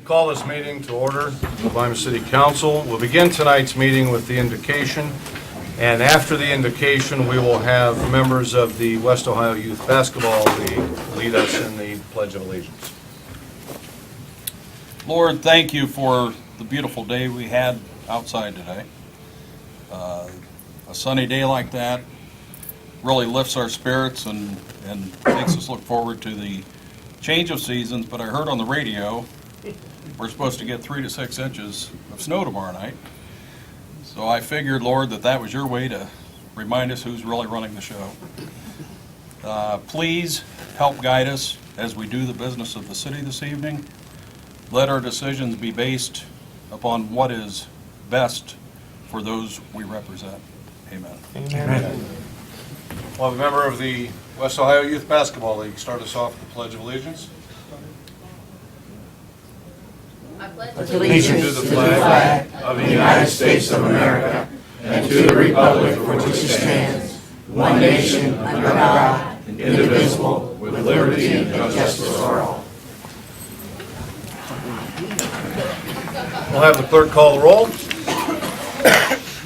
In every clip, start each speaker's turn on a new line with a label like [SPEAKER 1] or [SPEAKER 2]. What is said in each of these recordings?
[SPEAKER 1] Call this meeting to order, the Lima City Council. We'll begin tonight's meeting with the invocation, and after the invocation, we will have members of the West Ohio Youth Basketball League lead us in the Pledge of Allegiance.
[SPEAKER 2] Lord, thank you for the beautiful day we had outside today. A sunny day like that really lifts our spirits and makes us look forward to the change of seasons, but I heard on the radio we're supposed to get 3 to 6 inches of snow tomorrow night. So I figured, Lord, that was your way to remind us who's really running the show. Please help guide us as we do the business of the city this evening. Let our decisions be based upon what is best for those we represent. Amen.
[SPEAKER 1] Amen. We'll have a member of the West Ohio Youth Basketball League start us off with the Pledge of Allegiance.
[SPEAKER 3] I pledge allegiance
[SPEAKER 1] to the flag
[SPEAKER 3] of the United States of America and to the republic for which it stands, one nation under God, indivisible, with liberty and justice for all.
[SPEAKER 1] We'll have the clerk call the roll.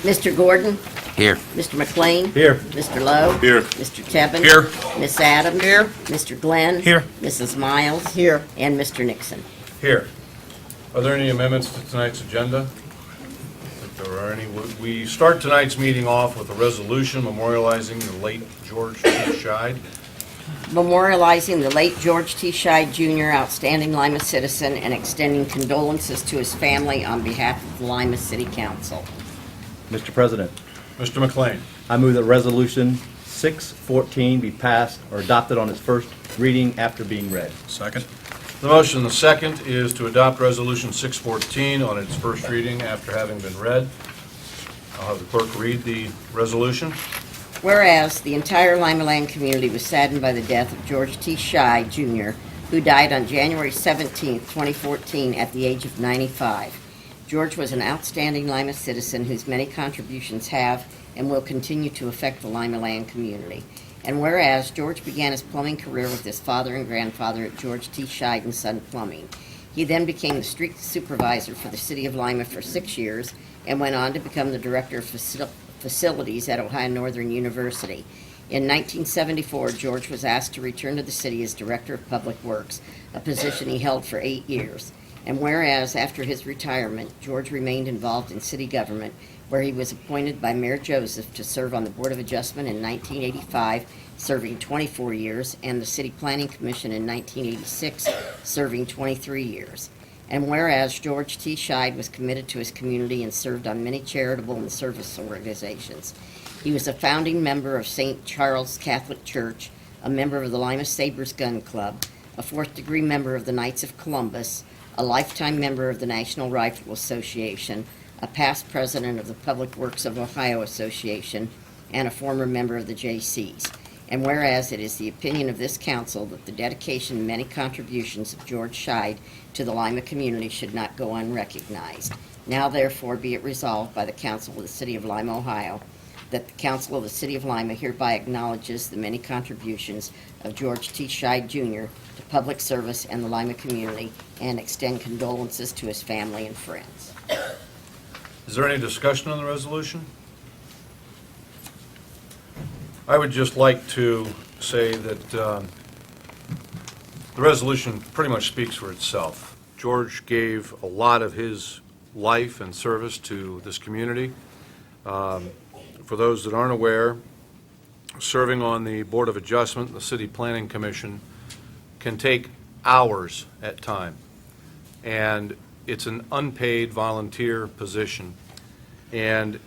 [SPEAKER 4] Mr. Gordon?
[SPEAKER 5] Here.
[SPEAKER 4] Mr. McLean?
[SPEAKER 1] Here.
[SPEAKER 4] Mr. Lowe?
[SPEAKER 1] Here.
[SPEAKER 4] Mr. Tebben?
[SPEAKER 2] Here.
[SPEAKER 4] Miss Adams?
[SPEAKER 5] Here.
[SPEAKER 4] Mr. Glenn?
[SPEAKER 5] Here.
[SPEAKER 4] Mrs. Miles? Here. And Mr. Nixon.
[SPEAKER 1] Here. Are there any amendments to tonight's agenda? If there are any, we start tonight's meeting off with a resolution memorializing the late George T. Scheid.
[SPEAKER 4] Memorializing the late George T. Scheid, Jr., outstanding Lima citizen, and extending condolences to his family on behalf of the Lima City Council.
[SPEAKER 6] Mr. President,
[SPEAKER 1] Mr. McLean.
[SPEAKER 6] I move that Resolution 614 be passed or adopted on its first reading after being read.
[SPEAKER 2] Second.
[SPEAKER 1] The motion, the second, is to adopt Resolution 614 on its first reading after having been read. I'll have the clerk read the resolution.
[SPEAKER 4] Whereas the entire Lima Land community was saddened by the death of George T. Scheid, Jr., who died on January 17, 2014, at the age of 95. George was an outstanding Lima citizen whose many contributions have and will continue to affect the Lima Land community. And whereas George began his plumbing career with his father and grandfather at George T. Scheid and Son Plumbing. He then became the street supervisor for the city of Lima for 6 years and went on to become the director of facilities at Ohio Northern University. In 1974, George was asked to return to the city as director of public works, a position he held for 8 years. And whereas after his retirement, George remained involved in city government, where he was appointed by Mayor Joseph to serve on the Board of Adjustment in 1985, serving 24 years, and the City Planning Commission in 1986, serving 23 years. And whereas George T. Scheid was committed to his community and served on many charitable and service organizations. He was a founding member of St. Charles Catholic Church, a member of the Lima Sabres Gun Club, a fourth-degree member of the Knights of Columbus, a lifetime member of the National Rifle Association, a past president of the Public Works of Ohio Association, and a former member of the J.C.'s. And whereas it is the opinion of this council that the dedication and many contributions of George Scheid to the Lima community should not go unrecognized. Now therefore be it resolved by the Council of the City of Lima, Ohio, that the Council of the City of Lima hereby acknowledges the many contributions of George T. Scheid, Jr. to public service and the Lima community, and extend condolences to his family and friends.
[SPEAKER 1] Is there any discussion on the resolution? I would just like to say that the resolution pretty much speaks for itself. George gave a lot of his life and service to this community. For those that aren't aware, serving on the Board of Adjustment, the City Planning Commission, can take hours at time. And it's an unpaid volunteer position. And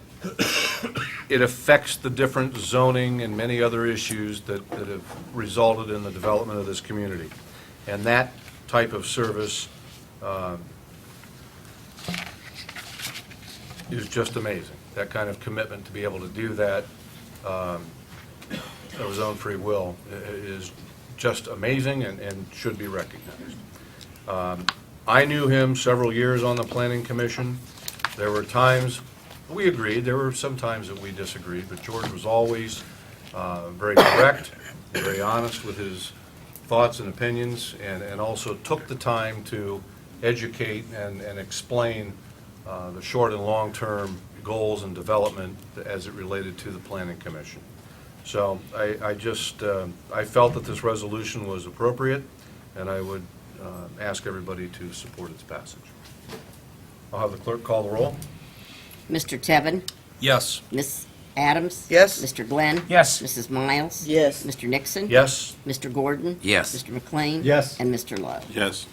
[SPEAKER 1] it affects the different zoning and many other issues that have resulted in the development of this community. And that type of service is just amazing. That kind of commitment to be able to do that of his own free will is just amazing and should be recognized. I knew him several years on the Planning Commission. There were times we agreed, there were some times that we disagreed, but George was always very direct, very honest with his thoughts and opinions, and also took the time to educate and explain the short and long-term goals and development as it related to the Planning Commission. So I just, I felt that this resolution was appropriate, and I would ask everybody to support its passage. I'll have the clerk call the roll.
[SPEAKER 4] Mr. Tevin?
[SPEAKER 2] Yes.
[SPEAKER 4] Ms. Adams?
[SPEAKER 5] Yes.
[SPEAKER 4] Mr. Glenn?
[SPEAKER 5] Yes.
[SPEAKER 4] Mrs. Miles?
[SPEAKER 5] Yes.
[SPEAKER 4] Mr. Nixon?
[SPEAKER 1] Yes.
[SPEAKER 4] Mr. Gordon?
[SPEAKER 7] Yes.
[SPEAKER 4] Mr. McLean?
[SPEAKER 6] Yes.
[SPEAKER 4] And Mr. Love?
[SPEAKER 7] Yes.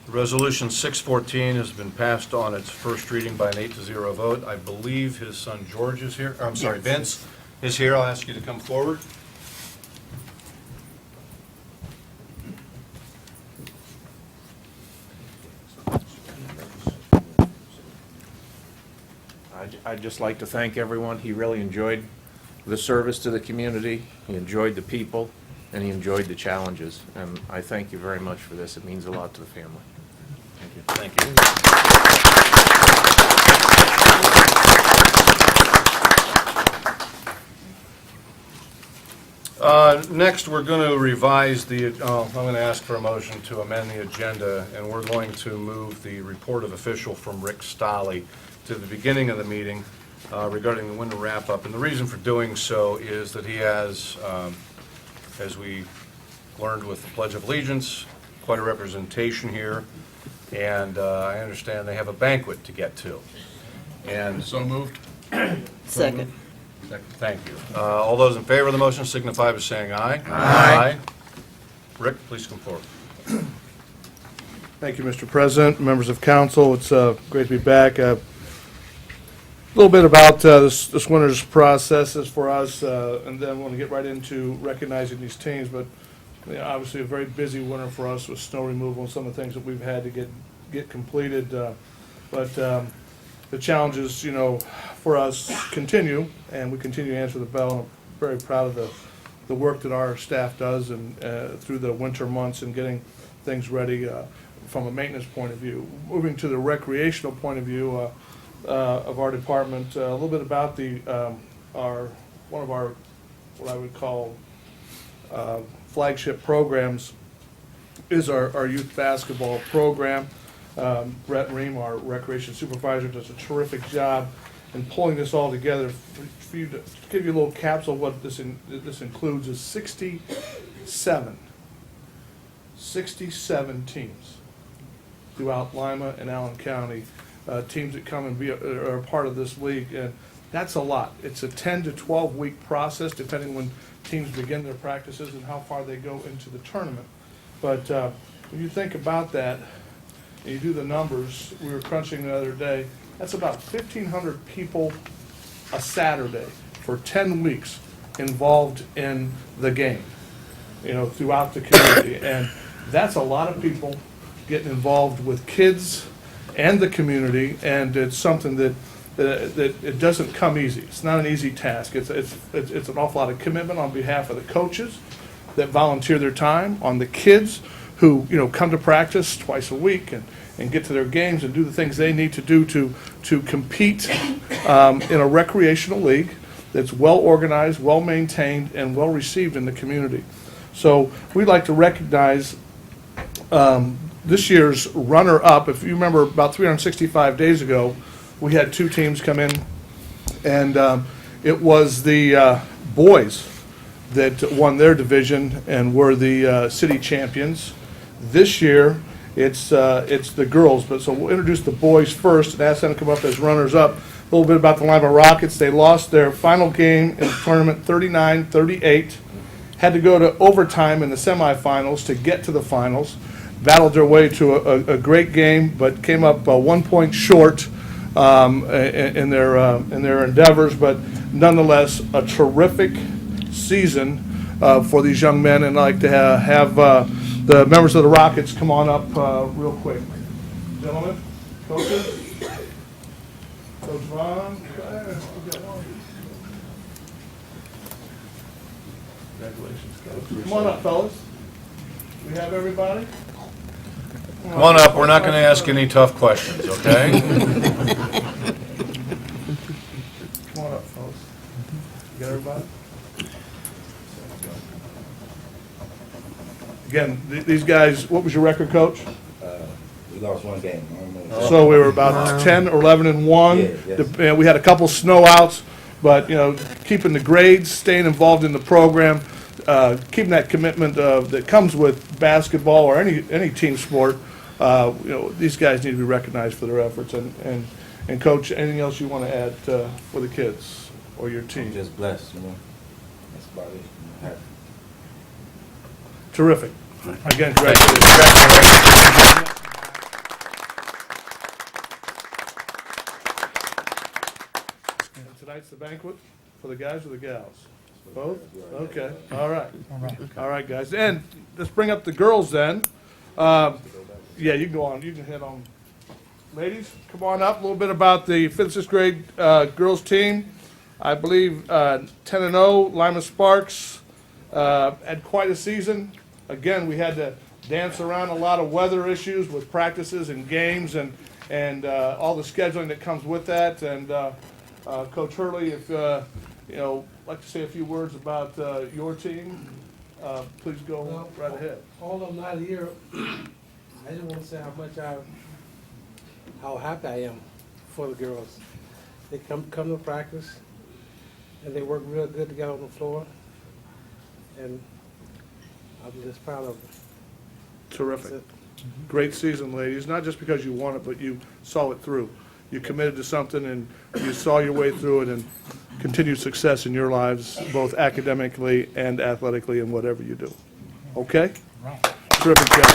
[SPEAKER 1] Resolution 614 has been passed on its first reading by an 8-0 vote. I believe his son George is here, I'm sorry,
[SPEAKER 4] Yes.
[SPEAKER 1] Vince is here. I'll ask you to come forward.
[SPEAKER 8] I'd just like to thank everyone. He really enjoyed the service to the community, he enjoyed the people, and he enjoyed the challenges. And I thank you very much for this. It means a lot to the family. Thank you.
[SPEAKER 1] Thank you. Next, we're going to revise the, I'm going to ask for a motion to amend the agenda, and we're going to move the report of official from Rick Stolley to the beginning of the meeting regarding the winter wrap-up. And the reason for doing so is that he has, as we learned with the Pledge of Allegiance, quite a representation here, and I understand they have a banquet to get to. And
[SPEAKER 2] So moved.
[SPEAKER 5] Second.
[SPEAKER 1] thank you. All those in favor of the motion signify by saying aye.
[SPEAKER 5] Aye.
[SPEAKER 1] Rick, please come forward.
[SPEAKER 9] Thank you, Mr. President, members of council. It's great to be back. A little bit about this winter's processes for us, and then want to get right into recognizing these teams. But obviously, a very busy winter for us with snow removal and some of the things that we've had to get completed. But the challenges, for us continue, and we continue to answer the bell. And I'm very proud of the work that our staff does and through the winter months and getting things ready from a maintenance point of view. Moving to the recreational point of view of our department, a little bit about one of our what I would call flagship programs is our youth basketball program. Brett Ream, our recreation supervisor, does a terrific job in pulling this all together. For you to give you a little capsule of what this includes is 67 teams throughout Lima and Allen County, teams that come and are a part of this league, and that's a lot. It's a 10 to 12 week process, depending when teams begin their practices and how far they go into the tournament. But when you think about that, and you do the numbers, we were crunching the other day, that's about 1,500 people a Saturday for 10 weeks involved in the game, throughout the community. And that's a lot of people getting involved with kids and the community, and it's something that it doesn't come easy. It's not an easy task. It's an awful lot of commitment on behalf of the coaches that volunteer their time, on the kids who come to practice twice a week and get to their games and do the things they need to do to compete in a recreational league that's well organized, well maintained, and well received in the community. So we'd like to recognize this year's runner-up. If you remember, about 365 days ago, we had two teams come in, and it was the boys that won their division and were the city champions. This year, it's the girls, but so we'll introduce the boys first and ask them to come up as runners-up. A little bit about the Lima Rockets. They lost their final game in the tournament 39-38, had to go to overtime in the semifinals to get to the finals, battled their way to a great game, but came up 1 point short in their endeavors, but nonetheless a terrific season for these young men, and I'd like to have the members of the Rockets come on up real quick. Gentlemen, coaches, Coach Vaughn. Congratulations, Coach. Come on up, fellas. We have everybody?
[SPEAKER 1] Come on up, we're not going to ask any tough questions, okay?
[SPEAKER 9] Come on up, fellas. You got everybody? Again, these guys, what was your record, Coach?
[SPEAKER 3] We lost one game. I don't know.
[SPEAKER 9] So we were about 10 or 11-1.
[SPEAKER 3] Yeah, yes.
[SPEAKER 9] And we had a couple snow outs, but, keeping the grades, staying involved in the program, keeping that commitment that comes with basketball or any team sport. These guys need to be recognized for their efforts. And Coach, anything else you want to add for the kids or your
[SPEAKER 3] I'm
[SPEAKER 9] team?
[SPEAKER 3] just blessed, That's about it. I'm happy.
[SPEAKER 9] Terrific. Again, congratulations. And tonight's the banquet for the guys or the gals? Both? Okay, all right. All right, guys. And let's bring up the girls then. Yeah, you can go on, you can hit on. Ladies, come on up, a little bit about the 5th, 6th grade girls team. I believe 10-0, Lima Sparks had quite a season. Again, we had to dance around a lot of weather issues with practices and games and all the scheduling that comes with that. And Coach Hurley, if like to say a few words about your team, please go right ahead.
[SPEAKER 7] All of them out here, I just want to say how happy I am for the girls. They come to practice, and they work real good together on the floor, and I'm just proud of them.
[SPEAKER 9] Terrific.
[SPEAKER 7] That's it.
[SPEAKER 9] Great season, ladies, not just because you won it, but you saw it through. You committed to something and you saw your way through it, and continued success in your lives, both academically and athletically in whatever you do. Okay? Terrific job.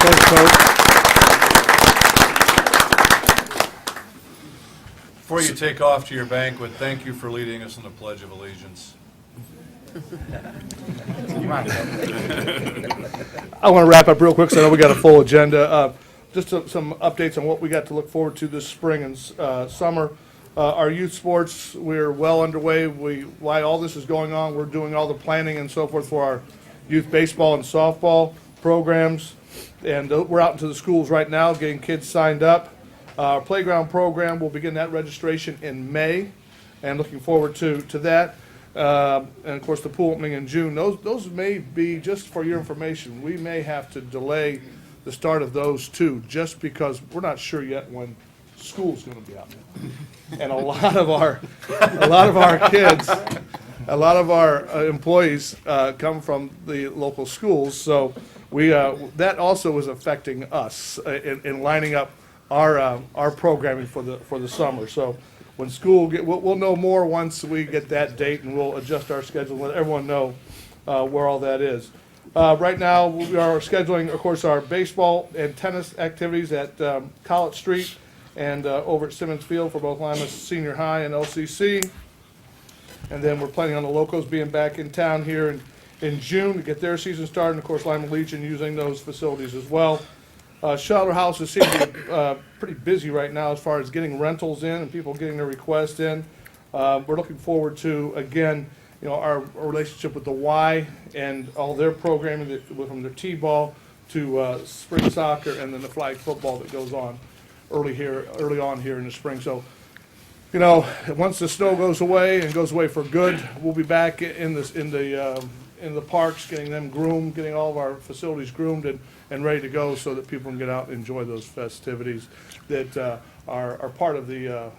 [SPEAKER 9] Thanks, Coach.
[SPEAKER 1] Before you take off to your banquet, thank you for leading us in the Pledge of Allegiance.
[SPEAKER 9] I want to wrap up real quick, so I know we got a full agenda. Just some updates on what we got to look forward to this spring and summer. Our youth sports, we're well underway. While all this is going on, we're doing all the planning and so forth for our youth baseball and softball programs. And we're out into the schools right now getting kids signed up. Our playground program, we'll begin that registration in May, and looking forward to that. And of course, the pool opening in June. Those may be, just for your information, we may have to delay the start of those too, just because we're not sure yet when school's going to be out. And a lot of our kids, a lot of our employees come from the local schools, so that also is affecting us in lining up our programming for the summer. So when school we'll know more once we get that date, and we'll adjust our schedule and let everyone know where all that is. Right now, we are scheduling, of course, our baseball and tennis activities at College Street and over at Simmons Field for both Lima Senior High and LCC. And then we're planning on the Locos being back in town here in June to get their season started. And of course, Lima Legion using those facilities as well. Shelter houses seem to be pretty busy right now as far as getting rentals in and people getting their requests in. We're looking forward to, again, our relationship with the Y and all their programming from their T-ball to spring soccer and then the flag football that goes on early on here in the spring. So, once the snow goes away and goes away for good, we'll be back in the parks, getting them groomed, getting all of our facilities groomed and ready to go so that people can get out and enjoy those festivities that are part of the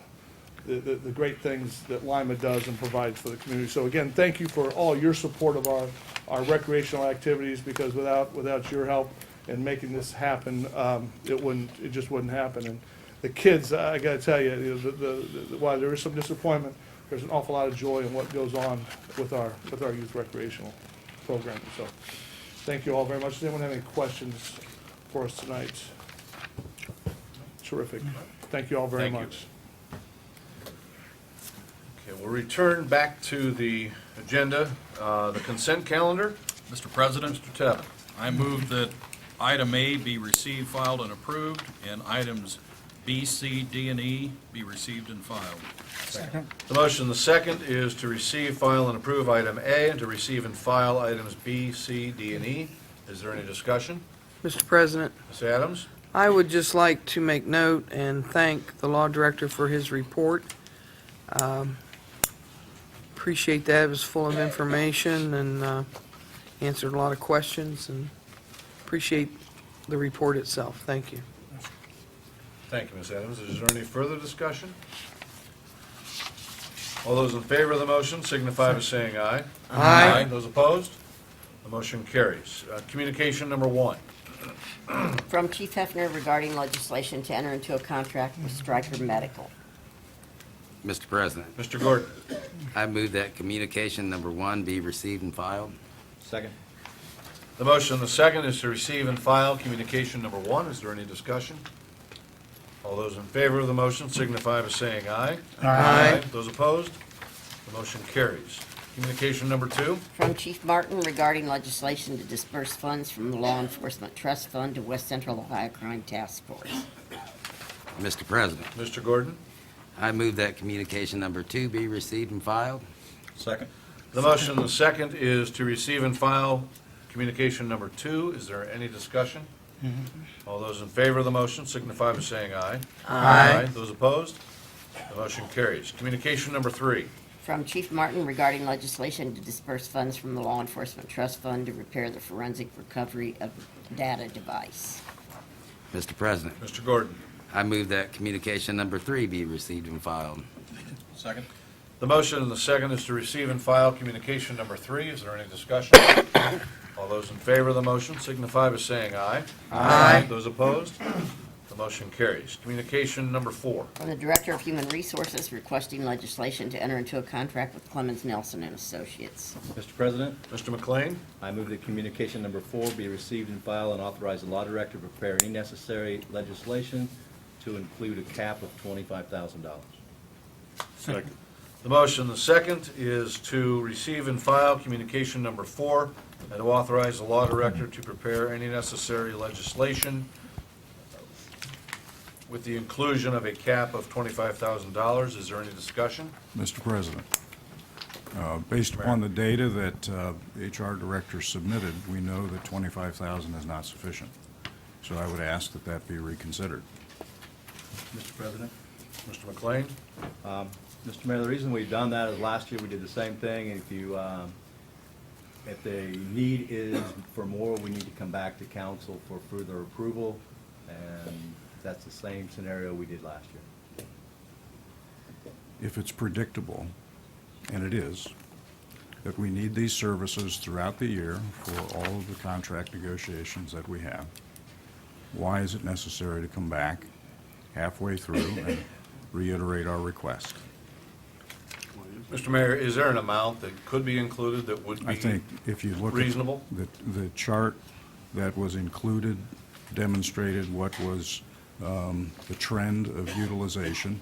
[SPEAKER 9] great things that Lima does and provides for the community. So again, thank you for all your support of our recreational activities, because without your help in making this happen, it just wouldn't happen. And the kids, I got to tell you, while there is some disappointment, there's an awful lot of joy in what goes on with our youth recreational programming. So thank you all very much. Does anyone have any questions for us tonight? Terrific. Thank you all very
[SPEAKER 1] Thank you.
[SPEAKER 9] much.
[SPEAKER 1] Okay, we'll return back to the agenda, the consent calendar.
[SPEAKER 2] Mr. President,
[SPEAKER 1] Mr. Tevin.
[SPEAKER 2] I move that item A be received, filed, and approved, and items B, C, D, and E be received and filed.
[SPEAKER 1] The motion, the second, is to receive, file, and approve item A, and to receive and file items B, C, D, and E. Is there any discussion?
[SPEAKER 5] Mr. President,
[SPEAKER 1] Ms. Adams?
[SPEAKER 5] I would just like to make note and thank the law director for his report. Appreciate that. It was full of information and answered a lot of questions, and appreciate the report itself. Thank you.
[SPEAKER 1] Thank you, Ms. Adams. Is there any further discussion? All those in favor of the motion signify by saying aye.
[SPEAKER 5] Aye.
[SPEAKER 1] Those opposed? The motion carries. Communication number 1.
[SPEAKER 4] From Chief Hefner regarding legislation to enter into a contract with Stryker Medical.
[SPEAKER 10] Mr. President,
[SPEAKER 1] Mr. Gordon.
[SPEAKER 10] I move that communication number 1 be received and filed.
[SPEAKER 6] Second.
[SPEAKER 1] The motion and the second is to receive and file communication number 1. Is there any discussion? All those in favor of the motion signify by saying aye.
[SPEAKER 5] Aye.
[SPEAKER 1] Those opposed? The motion carries. Communication number 2.
[SPEAKER 4] From Chief Martin regarding legislation to disperse funds from the Law Enforcement Trust Fund to West Central Ohio Crime Task Force.
[SPEAKER 10] Mr. President,
[SPEAKER 1] Mr. Gordon.
[SPEAKER 10] I move that communication number 2 be received and filed.
[SPEAKER 6] Second.
[SPEAKER 1] The motion and the second is to receive and file communication number 2. Is there any discussion? All those in favor of the motion signify by saying aye.
[SPEAKER 5] Aye.
[SPEAKER 1] Those opposed? The motion carries. Communication number 3.
[SPEAKER 4] From Chief Martin regarding legislation to disperse funds from the Law Enforcement Trust Fund to repair the forensic recovery of data device.
[SPEAKER 10] Mr. President,
[SPEAKER 1] Mr. Gordon.
[SPEAKER 10] I move that communication number 3 be received and filed.
[SPEAKER 2] Second?
[SPEAKER 1] The motion and the second is to receive and file communication number 3. Is there any discussion? All those in favor of the motion signify by saying aye.
[SPEAKER 5] Aye.
[SPEAKER 1] Those opposed? The motion carries. Communication number 4.
[SPEAKER 4] From the Director of Human Resources requesting legislation to enter into a contract with Clemens Nelson and Associates.
[SPEAKER 6] Mr. President,
[SPEAKER 1] Mr. McLean.
[SPEAKER 6] I move that communication number 4 be received and filed and authorize the law director to prepare any necessary legislation to include a cap of $25,000.
[SPEAKER 1] The motion, the second, is to receive and file communication number 4 and to authorize the law director to prepare any necessary legislation with the inclusion of a cap of $25,000. Is there any discussion?
[SPEAKER 11] Mr. President, based upon the data that HR Director submitted, we know that $25,000 is not sufficient. So I would ask that that be reconsidered.
[SPEAKER 6] Mr. President?
[SPEAKER 1] Mr. McLean?
[SPEAKER 6] Mr. Mayor, the reason we've done that is last year we did the same thing. And if the need is for more, we need to come back to council for further approval. And that's the same scenario we did last year.
[SPEAKER 11] If it's predictable, and it is, that we need these services throughout the year for all of the contract negotiations that we have, why is it necessary to come back halfway through and reiterate our request?
[SPEAKER 1] Mr. Mayor, is there an amount that could be included that would
[SPEAKER 11] I
[SPEAKER 1] be
[SPEAKER 11] think if you look
[SPEAKER 1] reasonable?
[SPEAKER 11] at the chart that was included demonstrated what was the trend of utilization,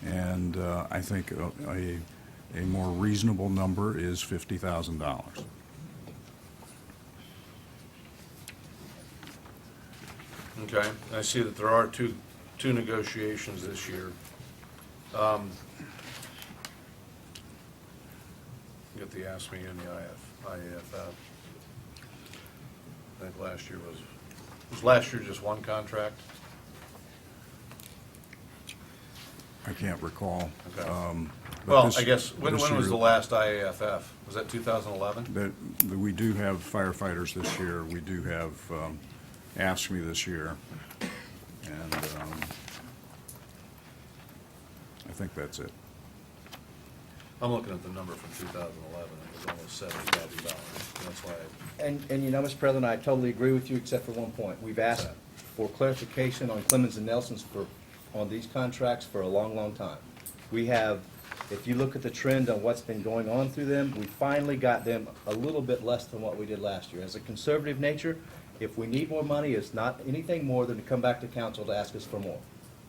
[SPEAKER 11] and I think a more reasonable number is $50,000.
[SPEAKER 1] Okay, I see that there are two negotiations this year. Get the ASME and the IAFF. I think last year was last year just one contract?
[SPEAKER 11] I can't recall.
[SPEAKER 1] Okay.
[SPEAKER 11] But
[SPEAKER 1] Well,
[SPEAKER 11] this-
[SPEAKER 1] I guess, when
[SPEAKER 11] this
[SPEAKER 1] was
[SPEAKER 11] year-
[SPEAKER 1] the last IAFF? Was that 2011?
[SPEAKER 11] that we do have firefighters this year, we do have ASME this year, and I think that's it.
[SPEAKER 1] I'm looking at the number from 2011, it was almost $70,000, that's why,
[SPEAKER 6] And you know, Mr. President, I totally agree with you except for one point. We've asked for clarification on Clemens and Nelson's on these contracts for a long, long time. We have, if you look at the trend on what's been going on through them, we finally got them a little bit less than what we did last year. As a conservative nature, if we need more money, it's not anything more than to come back to council to ask us for more.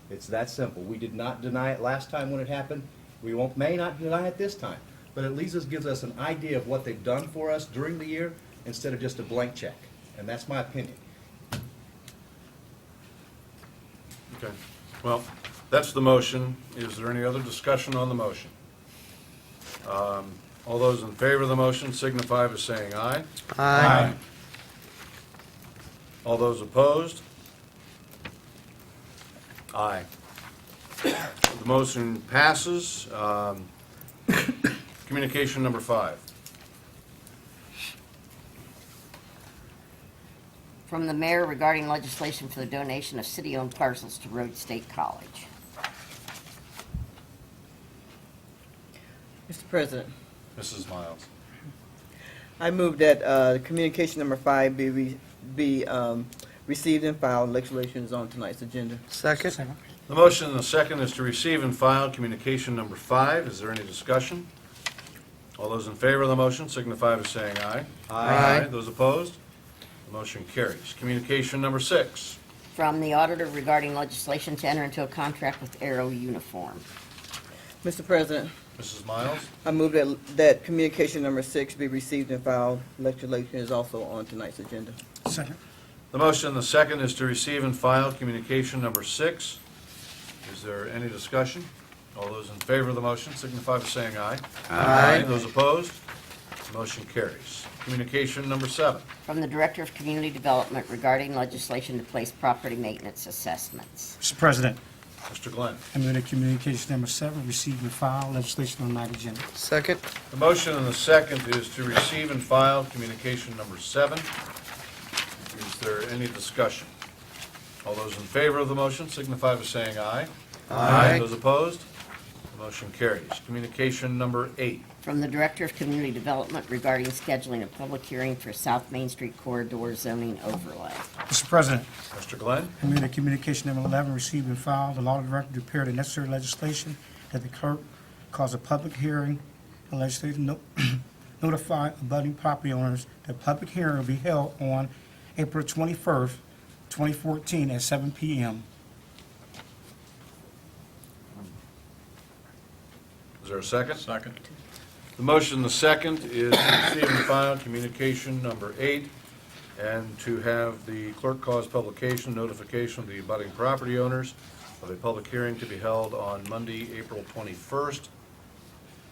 [SPEAKER 6] It's that simple. We did not deny it last time when it happened. We may not deny it this time, but at least this gives us an idea of what they've done for us during the year instead of just a blank check. And that's my opinion.
[SPEAKER 1] okay. Well, that's the motion. Is there any other discussion on the motion? All those in favor of the motion signify by saying aye.
[SPEAKER 5] Aye.
[SPEAKER 1] All those opposed? Aye. The motion passes. Communication number 5.
[SPEAKER 4] From the mayor regarding legislation for the donation of city-owned parcels to Rhodes State College.
[SPEAKER 12] Mr. President,
[SPEAKER 1] Mrs. Miles.
[SPEAKER 12] I move that communication number 5 be received and filed. Legislation is on tonight's agenda.
[SPEAKER 5] Second.
[SPEAKER 1] The motion and the second is to receive and file communication number 5. Is there any discussion? All those in favor of the motion signify by saying aye.
[SPEAKER 5] Aye.
[SPEAKER 1] Those opposed? The motion carries. Communication number 6.
[SPEAKER 4] From the auditor regarding legislation to enter into a contract with Aero Uniform.
[SPEAKER 12] Mr. President,
[SPEAKER 1] Mrs. Miles.
[SPEAKER 12] I move that communication number 6 be received and filed. Legislation is also on tonight's agenda.
[SPEAKER 7] Second.
[SPEAKER 1] The motion and the second is to receive and file communication number 6. Is there any discussion? All those in favor of the motion signify by saying aye.
[SPEAKER 5] Aye.
[SPEAKER 1] Those opposed? The motion carries. Communication number 7.
[SPEAKER 4] From the Director of Community Development regarding legislation to place property maintenance assessments.
[SPEAKER 7] Mr. President,
[SPEAKER 1] Mr. Glenn.
[SPEAKER 7] I move that communication number 7, receive and file legislation on night agenda.
[SPEAKER 5] Second.
[SPEAKER 1] The motion and the second is to receive and file communication number 7. Is there any discussion? All those in favor of the motion signify by saying aye.
[SPEAKER 5] Aye.
[SPEAKER 1] Those opposed? The motion carries. Communication number 8.
[SPEAKER 4] From the Director of Community Development regarding scheduling a public hearing for South Main Street Corridor zoning overlay.
[SPEAKER 7] Mr. President,
[SPEAKER 1] Mr. Glenn.
[SPEAKER 7] I move that communication number 11, receive and file. The law director to prepare the necessary legislation that the clerk cause a public hearing. The legislature notify abutting property owners that public hearing will be held on April 21st, 2014 at 7 p.m.
[SPEAKER 1] Is there a second?
[SPEAKER 2] Second.
[SPEAKER 1] The motion and the second is to receive and file communication number 8 and to have the clerk cause publication notification of the abutting property owners of a public hearing to be held on Monday, April 21st.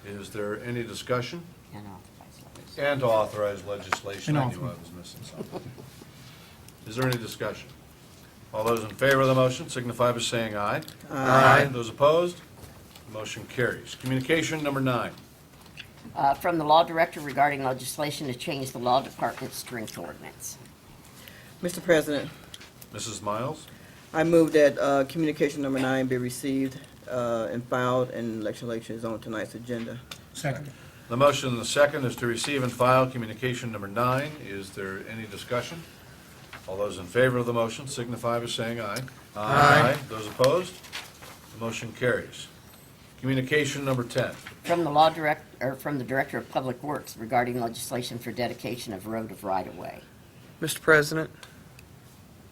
[SPEAKER 1] Is there any discussion?
[SPEAKER 4] And authorize legislation.
[SPEAKER 1] And to authorize legislation.
[SPEAKER 7] And
[SPEAKER 1] I knew I was missing something. Is there any discussion? All those in favor of the motion signify by saying aye.
[SPEAKER 5] Aye.
[SPEAKER 1] Those opposed? The motion carries. Communication number 9.
[SPEAKER 4] From the Law Director regarding legislation to change the Law Department's strength ordinance.
[SPEAKER 12] Mr. President,
[SPEAKER 1] Mrs. Miles.
[SPEAKER 12] I move that communication number 9 be received and filed, and legislation is on tonight's agenda.
[SPEAKER 7] Second.
[SPEAKER 1] The motion and the second is to receive and file communication number 9. Is there any discussion? All those in favor of the motion signify by saying aye.
[SPEAKER 5] Aye.
[SPEAKER 1] Those opposed? The motion carries. Communication number 10.
[SPEAKER 4] From the Director of Public Works regarding legislation for dedication of road of right-of-way.
[SPEAKER 5] Mr. President,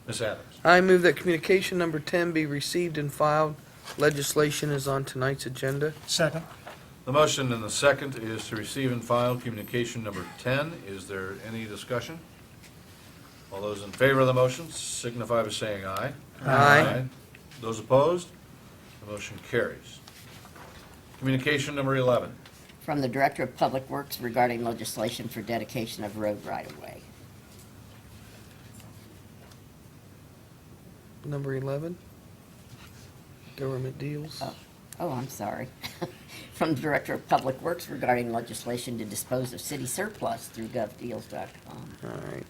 [SPEAKER 1] Ms. Adams.
[SPEAKER 5] I move that communication number 10 be received and filed. Legislation is on tonight's agenda.
[SPEAKER 7] Second.
[SPEAKER 1] The motion and the second is to receive and file communication number 10. Is there any discussion? All those in favor of the motion signify by saying aye.
[SPEAKER 5] Aye.
[SPEAKER 1] Those opposed? The motion carries. Communication number 11.
[SPEAKER 4] From the Director of Public Works regarding legislation for dedication of road right-of-way.
[SPEAKER 5] Number 11, government deals.
[SPEAKER 4] Oh, I'm sorry. From the Director of Public Works regarding legislation to dispose of city surplus through govdeals.com.
[SPEAKER 5] All right.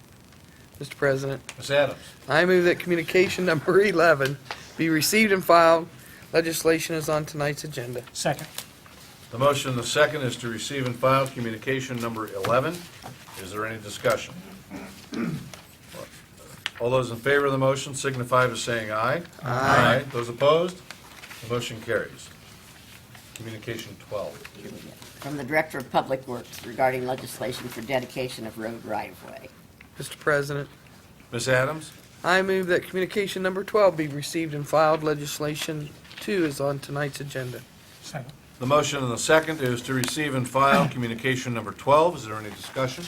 [SPEAKER 5] Mr. President,
[SPEAKER 1] Ms. Adams.
[SPEAKER 5] I move that communication number 11 be received and filed. Legislation is on tonight's agenda.
[SPEAKER 7] Second.
[SPEAKER 1] The motion and the second is to receive and file communication number 11. Is there any discussion? All those in favor of the motion signify by saying aye.
[SPEAKER 5] Aye.
[SPEAKER 1] Those opposed? The motion carries. Communication 12.
[SPEAKER 4] From the Director of Public Works regarding legislation for dedication of road right-of-way.
[SPEAKER 5] Mr. President,
[SPEAKER 1] Ms. Adams.
[SPEAKER 5] I move that communication number 12 be received and filed. Legislation 2 is on tonight's agenda.
[SPEAKER 7] Second.
[SPEAKER 1] The motion and the second is to receive and file communication number 12. Is there any discussion?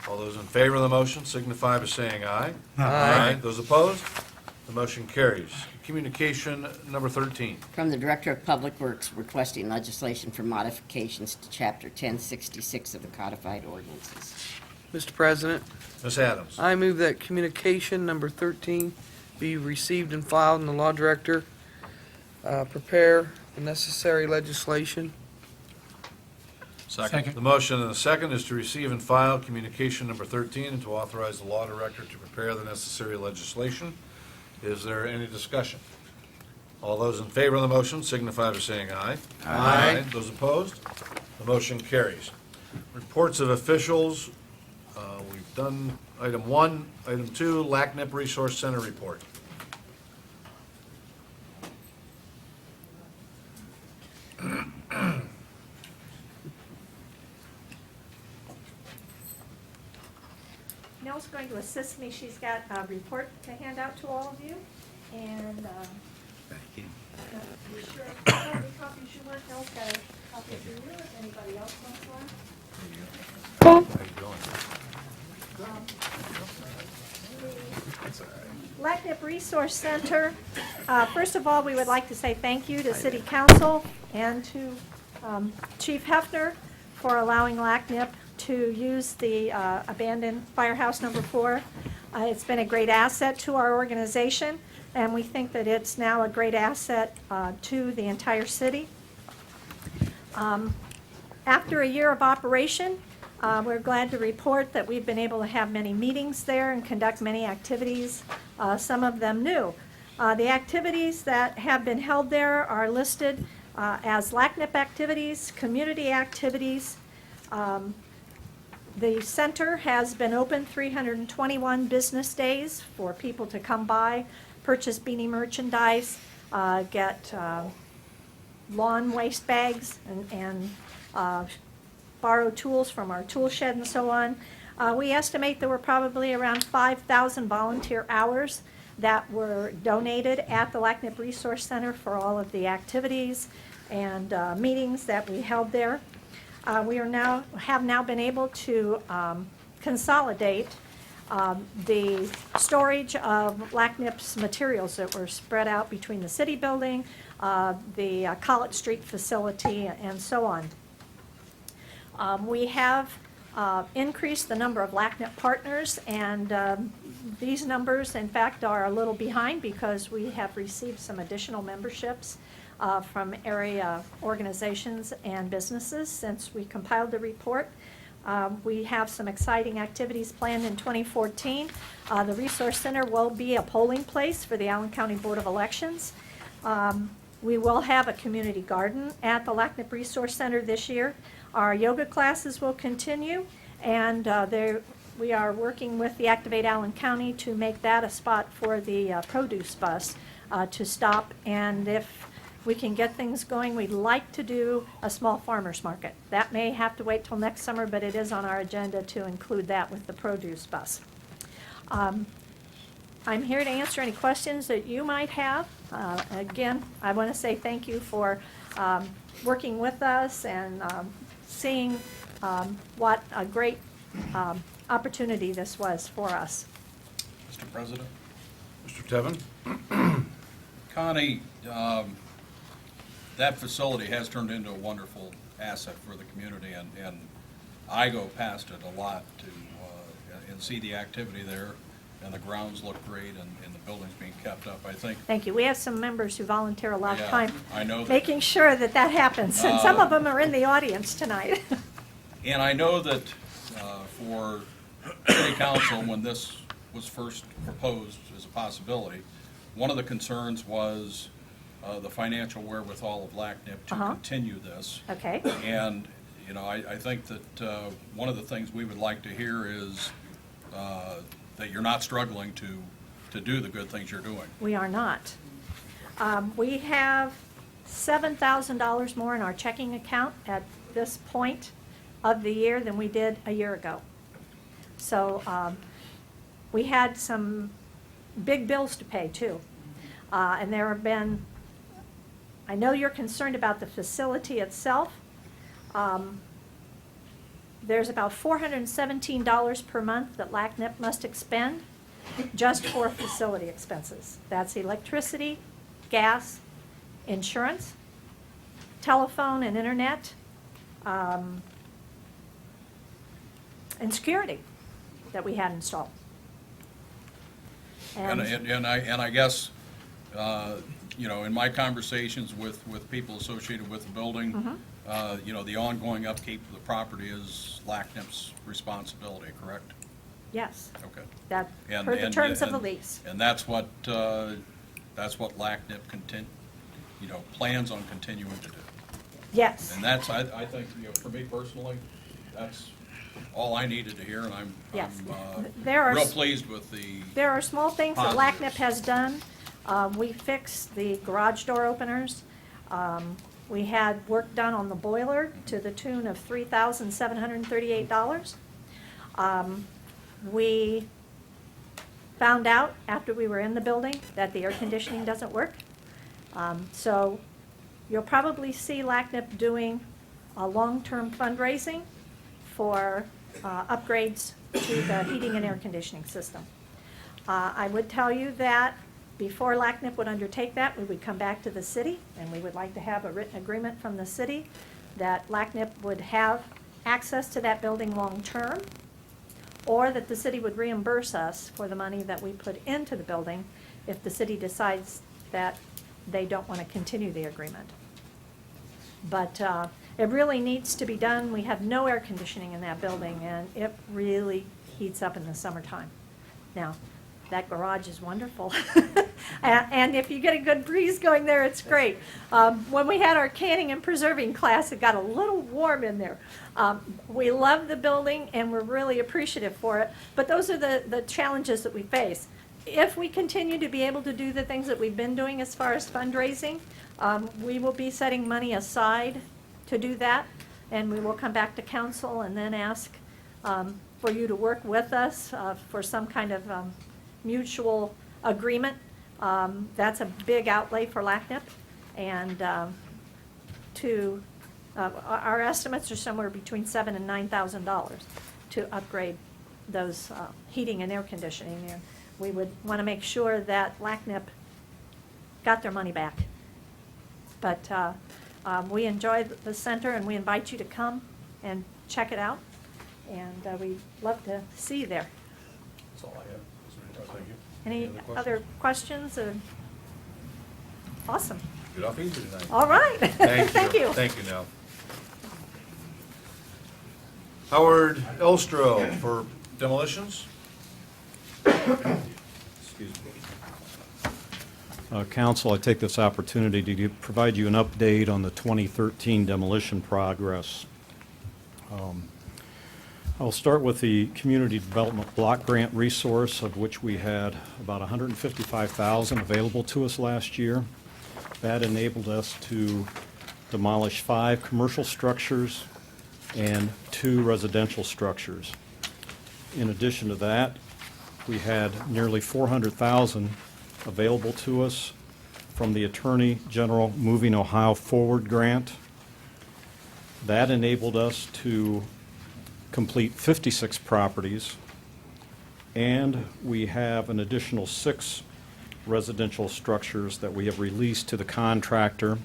[SPEAKER 1] All those in favor of the motion signify by saying aye.
[SPEAKER 5] Aye.
[SPEAKER 1] Those opposed? The motion carries. Communication number 13.
[SPEAKER 4] From the Director of Public Works requesting legislation for modifications to Chapter 1066 of the Codified Ordinances.
[SPEAKER 5] Mr. President,
[SPEAKER 1] Ms. Adams.
[SPEAKER 5] I move that communication number 13 be received and filed, and the law director prepare the necessary legislation.
[SPEAKER 2] Second.
[SPEAKER 1] The motion and the second is to receive and file communication number 13 and to authorize the law director to prepare the necessary legislation. Is there any discussion? All those in favor of the motion signify by saying aye. Aye. Those opposed? The motion carries. Reports of officials, we've done item 1. Item 2, LACNIP Resource Center report.
[SPEAKER 13] Nell's going to assist me. She's got a report to hand out to all of you, and
[SPEAKER 10] Thank you.
[SPEAKER 13] be sure how many copies you want. Nell's got a copy for you. If anybody else wants one.
[SPEAKER 1] How you doing?
[SPEAKER 13] LACNIP Resource Center. First of all, we would like to say thank you to City Council and to Chief Hefner for allowing LACNIP to use the abandoned firehouse number 4. It's been a great asset to our organization, and we think that it's now a great asset to the entire city. After a year of operation, we're glad to report that we've been able to have many meetings there and conduct many activities, some of them new. The activities that have been held there are listed as LACNIP activities, community activities. The center has been open 321 business days for people to come by, purchase beanie merchandise, get lawn waste bags, and borrow tools from our tool shed and so on. We estimate there were probably around 5,000 volunteer hours that were donated at the LACNIP Resource Center for all of the activities and meetings that we held there. We have now been able to consolidate the storage of LACNIP's materials that were spread out between the city building, the College Street facility, and so on. We have increased the number of LACNIP partners, and these numbers, in fact, are a little behind because we have received some additional memberships from area organizations and businesses since we compiled the report. We have some exciting activities planned in 2014. The Resource Center will be a polling place for the Allen County Board of Elections. We will have a community garden at the LACNIP Resource Center this year. Our yoga classes will continue, and we are working with the Activate Allen County to make that a spot for the produce bus to stop. And if we can get things going, we'd like to do a small farmer's market. That may have to wait till next summer, but it is on our agenda to include that with the produce bus. I'm here to answer any questions that you might have. Again, I want to say thank you for working with us and seeing what a great opportunity this was for us.
[SPEAKER 2] Mr. President?
[SPEAKER 1] Mr. Tevin?
[SPEAKER 2] Connie, that facility has turned into a wonderful asset for the community, and I go past it a lot to and see the activity there, and the grounds look great, and the building's being kept up, I think.
[SPEAKER 13] Thank you. We have some members who volunteer a lot of
[SPEAKER 2] Yeah,
[SPEAKER 13] time
[SPEAKER 2] I know that.
[SPEAKER 13] making sure that that happens, and some of them are in the audience tonight.
[SPEAKER 2] And I know that for City Council, when this was first proposed as a possibility, one of the concerns was the financial wherewithal of LACNIP to continue this.
[SPEAKER 13] Okay.
[SPEAKER 2] And, you know, I think that one of the things we would like to hear is that you're not struggling to do the good things you're doing.
[SPEAKER 13] We are not. We have $7,000 more in our checking account at this point of the year than we did a year ago. So we had some big bills to pay too. And there have been, I know you're concerned about the facility itself. There's about $417 per month that LACNIP must expend just for facility expenses. That's electricity, gas, insurance, telephone and internet, and security that we had installed.
[SPEAKER 2] And I guess you know, in my conversations with people associated with the building, you know, the ongoing upkeep of the property is LACNIP's responsibility, correct?
[SPEAKER 13] Yes,
[SPEAKER 2] Okay.
[SPEAKER 13] that,
[SPEAKER 2] And-
[SPEAKER 13] per the
[SPEAKER 2] and-
[SPEAKER 13] terms of the
[SPEAKER 2] and-
[SPEAKER 13] lease.
[SPEAKER 2] And that's what LACNIP you know, plans on continuing to do.
[SPEAKER 13] Yes,
[SPEAKER 2] And that's, I think, you know, for me personally, that's all I needed to hear, and I'm
[SPEAKER 13] yes. There are
[SPEAKER 2] real
[SPEAKER 13] s-
[SPEAKER 2] pleased with the,
[SPEAKER 13] There are small things that
[SPEAKER 2] Positives.
[SPEAKER 13] LACNIP has done. We fixed the garage door openers. We had work done on the boiler to the tune of $3,738. We found out after we were in the building that the air conditioning doesn't work. So you'll probably see LACNIP doing a long-term fundraising for upgrades to the heating and air conditioning system. I would tell you that before LACNIP would undertake that, we would come back to the city, and we would like to have a written agreement from the city that LACNIP would have access to that building long-term, or that the city would reimburse us for the money that we put into the building if the city decides that they don't want to continue the agreement. But it really needs to be done. We have no air conditioning in that building, and it really heats up in the summertime. Now, that garage is wonderful. And if you get a good breeze going there, it's great. When we had our canning and preserving class, it got a little warm in there. We love the building, and we're really appreciative for it, but those are the challenges that we face. If we continue to be able to do the things that we've been doing as far as fundraising, we will be setting money aside to do that, and we will come back to council and then ask for you to work with us for some kind of mutual agreement. That's a big outlay for LACNIP, and our estimates are somewhere between $7,000 and $9,000 to upgrade those heating and air conditioning. And we would want to make sure that LACNIP got their money back. But we enjoy the center, and we invite you to come and check it out, and we'd love to see you there.
[SPEAKER 2] that's all I have. Thank you.
[SPEAKER 13] Any other questions? Awesome.
[SPEAKER 1] Get off easy tonight.
[SPEAKER 13] All right. Thank you.
[SPEAKER 1] Thank you, Nell. Howard Elstro for demolitions. Excuse me.
[SPEAKER 14] Council, I take this opportunity to provide you an update on the 2013 demolition progress. I'll start with the Community Development Block Grant resource, of which we had about $155,000 available to us last year. That enabled us to demolish 5 commercial structures and 2 residential structures. In addition to that, we had nearly $400,000 available to us from the Attorney General Moving Ohio Forward Grant. That enabled us to complete 56 properties, and we have an additional 6 residential structures that we have released to the contractor,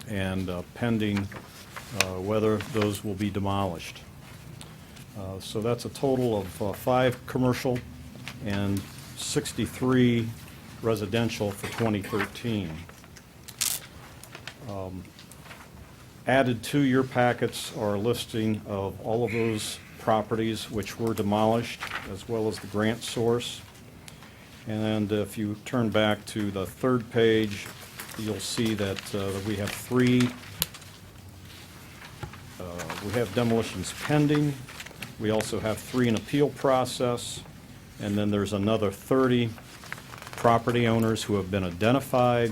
[SPEAKER 14] and pending whether those will be demolished. So that's a total of 5 commercial and 63 residential for 2013. Added to your packets are a listing of all of those properties which were demolished, as well as the grant source. And if you turn back to the 3rd page, you'll see that we have 3. We have demolitions pending. We also have 3 in appeal process, and then there's another 30 property owners who have been identified,